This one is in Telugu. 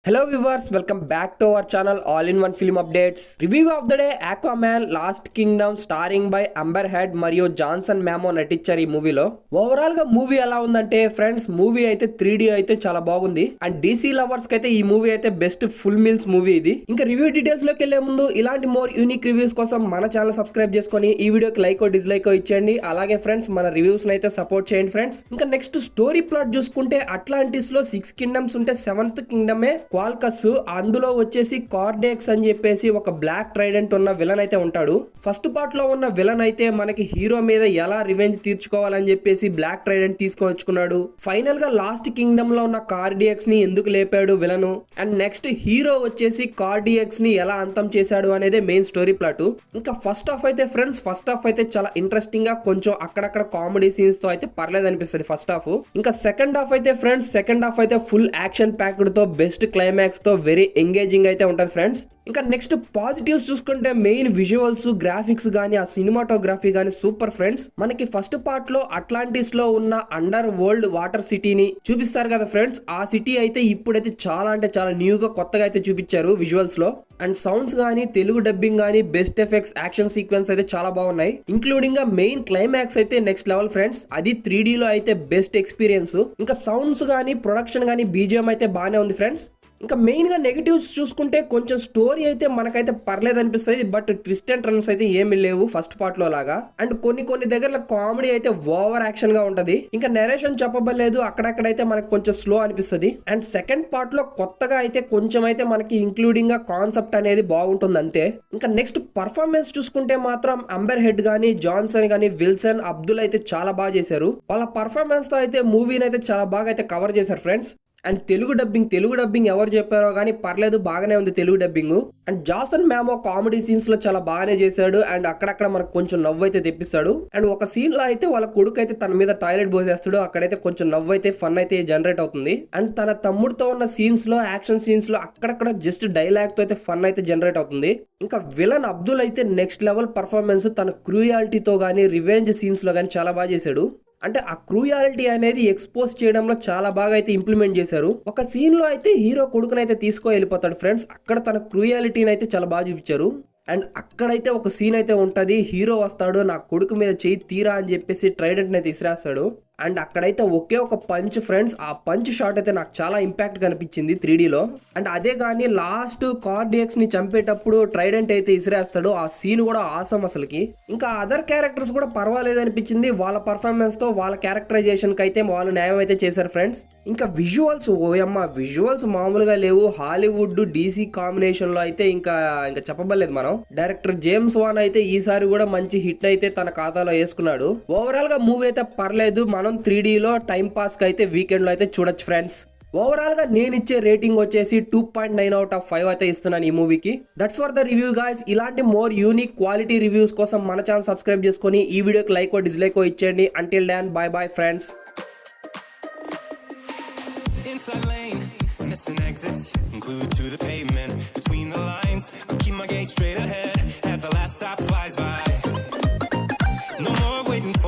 Hello viewers, welcome back to our channel All-in-One Film Updates. Review of the day Aquaman Last Kingdom starring by Amber Heard మరియు జాన్సన్ మ్యామో నటించారు ఈ మూవీలో. ఓవరాల్ గా మూవీ ఎలా ఉందంటే ఫ్రెండ్స్, మూవీ అయితే 3D అయితే చాలా బాగుంది. అండ్ DC లవర్స్ కి అయితే ఈ మూవీ అయితే బెస్ట్ ఫుల్ మీల్స్ మూవీ ఇది. ఇంకా రివ్యూ డీటెయిల్స్ లోకి వెళ్లే ముందు ఇలాంటి మోర్ యూనిక్ రివ్యూస్ కోసం మన ఛానల్ సబ్స్క్రైబ్ చేసుకొని ఈ వీడియోకి లైక్ డిస్లైక్ ఇచ్చేయండి. అలాగే ఫ్రెండ్స్ మన రివ్యూస్ అయితే సపోర్ట్ చేయండి ఫ్రెండ్స్. ఇంకా నెక్స్ట్ స్టోరీ ప్లాట్ చూసుకుంటే అట్లాంటిస్ లో 6 కింగ్డమ్స్ ఉంటే 7th కింగ్డమే క్వాల్కస్. అందులో వచ్చేసి కార్డెక్స్ అని చెప్పేసి ఒక బ్లాక్ ట్రైడెంట్ ఉన్న విలన్ అయితే ఉంటాడు. ఫస్ట్ పార్ట్ లో ఉన్న విలన్ అయితే మనకి హీరో మీద ఎలా రివెంజ్ తీర్చుకోవాలని చెప్పేసి బ్లాక్ ట్రైడెంట్ తీసుకొచ్చుకున్నాడు. ఫైనల్ గా లాస్ట్ కింగ్డమ్ లో ఉన్న కార్డియక్స్ ని ఎందుకు లేపాడు విలను, అండ్ నెక్స్ట్ హీరో వచ్చేసి కార్డియక్స్ ని ఎలా అంతం చేశాడు అనేది మెయిన్ స్టోరీ ప్లాట్. ఇంకా ఫస్ట్ హాఫ్ అయితే ఫ్రెండ్స్, ఫస్ట్ హాఫ్ అయితే చాలా ఇంట్రెస్టింగ్ గా కొంచెం అక్కడక్కడ కామెడీ సీన్స్ తో అయితే పర్లేదు అనిపిస్తుంది ఫస్ట్ హాఫ్. ఇంకా సెకండ్ హాఫ్ అయితే ఫ్రెండ్స్, సెకండ్ హాఫ్ అయితే ఫుల్ యాక్షన్ ప్యాక్డ్ తో బెస్ట్ క్లైమాక్స్ తో వెరీ ఎంగేజింగ్ అయితే ఉంటుంది ఫ్రెండ్స్. ఇంకా నెక్స్ట్ పాజిటివ్స్ చూసుకుంటే మెయిన్ విజువల్స్, గ్రాఫిక్స్ గానీ ఆ సినిమాటోగ్రఫీ గానీ సూపర్ ఫ్రెండ్స్. మనకి ఫస్ట్ పార్ట్ లో అట్లాంటిస్ లో ఉన్న అండర్ వరల్డ్ వాటర్ సిటీని చూపిస్తారు కదా ఫ్రెండ్స్. ఆ సిటీ అయితే ఇప్పుడైతే చాలా అంటే చాలా న్యూగా కొత్తగా అయితే చూపించారు విజువల్స్ లో. అండ్ సౌండ్స్ గానీ, తెలుగు డబ్బింగ్ గానీ, బెస్ట్ ఎఫెక్ట్స్, యాక్షన్ సీక్వెన్స్ అయితే చాలా బాగున్నాయి. ఇంక్లూడింగ్ గా మెయిన్ క్లైమాక్స్ అయితే నెక్స్ట్ లెవెల్ ఫ్రెండ్స్. అది 3D లో అయితే బెస్ట్ ఎక్స్పీరియన్స్. ఇంకా సౌండ్స్ గానీ, ప్రొడక్షన్ గానీ, బీజిఎం అయితే బాగానే ఉంది ఫ్రెండ్స్. ఇంకా మెయిన్ గా నెగిటివ్స్ చూసుకుంటే కొంచెం స్టోరీ అయితే మనకైతే పర్లేదు అనిపిస్తుంది. బట్ ట్విస్ట్ అండ్ టర్న్స్ అయితే ఏమి లేవు ఫస్ట్ పార్ట్ లో లాగా. అండ్ కొన్ని దగ్గర కామెడీ అయితే ఓవర్ యాక్షన్ గా ఉంటది. ఇంకా నెరేషన్ చెప్పబడలేదు, అక్కడక్కడైతే మనకి కొంచెం స్లో అనిపిస్తుంది. అండ్ సెకండ్ పార్ట్ లో కొత్తగా అయితే కొంచెం అయితే మనకి ఇంక్లూడింగ్ గా కాన్సెప్ట్ అనేది బాగుంటుంది అంతే. ఇంకా నెక్స్ట్ పర్ఫార్మెన్స్ చూసుకుంటే మాత్రం అంబర్ హెడ్ గానీ, జాన్సన్ గానీ, విల్సన్, అబ్దుల్ అయితే చాలా బాగా చేశారు. వాళ్ళ పర్ఫార్మెన్స్ తో అయితే మూవీని అయితే చాలా బాగా అయితే కవర్ చేశారు ఫ్రెండ్స్. అండ్ తెలుగు డబ్బింగ్ ఎవరు చెప్పారో కానీ పర్లేదు, బాగానే ఉంది తెలుగు డబ్బింగ్. అండ్ జాన్సన్ మ్యామో కామెడీ సీన్స్ లో చాలా బాగానే చేశాడు. అండ్ అక్కడక్కడ మనకు కొంచెం నవ్వు అయితే తెప్పిస్తాడు. అండ్ ఒక సీన్ లో అయితే వాళ్ళ కొడుకు అయితే తన మీద టాయిలెట్ పోసేస్తాడు. అక్కడైతే కొంచెం నవ్వు అయితే ఫన్ అయితే జనరేట్ అవుతుంది. అండ్ తన తమ్ముడితో ఉన్న సీన్స్ లో, యాక్షన్ సీన్స్ లో అక్కడక్కడ జస్ట్ డైలాగ్ తో అయితే ఫన్ అయితే జనరేట్ అవుతుంది. ఇంకా విలన్ అబ్దుల్ అయితే నెక్స్ట్ లెవెల్ పర్ఫార్మెన్స్. తన క్రూయాలిటీతో గానీ, రివెంజ్ సీన్స్ లో గానీ చాలా బాగా చేశాడు. అంటే ఆ క్రూయాలిటీ అనేది ఎక్స్పోజ్ చేయడంలో చాలా బాగా అయితే ఇంప్లిమెంట్ చేశారు. ఒక సీన్ లో అయితే హీరో కొడుకునైతే తీసుకొని వెళ్ళిపోతాడు ఫ్రెండ్స్. అక్కడ తన క్రూయాలిటీని అయితే చాలా బాగా చూపించారు. అండ్ అక్కడైతే ఒక సీన్ అయితే ఉంటది, హీరో వస్తాడు, నా కొడుకు మీద చేయి తీరా అని చెప్పేసి ట్రైడెంట్ అయితే ఇసిరేస్తాడు. అండ్ అక్కడైతే ఒకే ఒక పంచ్ ఫ్రెండ్స్. ఆ పంచ్ షాట్ అయితే నాకు చాలా ఇంపాక్ట్ కనిపించింది 3D లో. అండ్ అదే కానీ లాస్ట్ కార్డియక్స్ ని చంపేటప్పుడు ట్రైడెంట్ అయితే ఇసిరేస్తాడు. ఆ సీన్ కూడా ఆసం అసలుకి. ఇంకా అదర్ క్యారెక్టర్స్ కూడా పర్వాలేదు అనిపించింది. వాళ్ళ పర్ఫార్మెన్స్ తో, వాళ్ళ క్యారెక్టరైజేషన్ కి అయితే వాళ్ళు న్యాయం అయితే చేశారు ఫ్రెండ్స్. ఇంకా విజువల్స్, ఓయమ్మ విజువల్స్ మామూలుగా లేవు. హాలీవుడ్ DC కాంబినేషన్ లో అయితే ఇంకా చెప్పబడలేదు మనం. డైరెక్టర్ జేమ్స్ వాన్ అయితే ఈసారి కూడా మంచి హిట్ అయితే తన ఖాతాలో వేసుకున్నాడు. ఓవరాల్ గా మూవీ అయితే పర్లేదు. మనం 3D లో టైం పాస్ కి అయితే వీకెండ్ లో అయితే చూడొచ్చు ఫ్రెండ్స్. ఓవరాల్ గా నేను ఇచ్చే రేటింగ్ వచ్చేసి 2.9 out of 5 అయితే ఇస్తున్నాను ఈ మూవీకి. That's for the review guys. ఇలాంటి మోర్ యూనిక్ క్వాలిటీ రివ్యూస్ కోసం మన ఛానల్ సబ్స్క్రైబ్ చేసుకొని ఈ వీడియోకి లైక్ డిస్లైక్ ఇచ్చేయండి. Until then bye bye friends. Missing exits, glued to the pavement, between the lines, I keep my gaze straight ahead as the last stop flies by. No more waiting for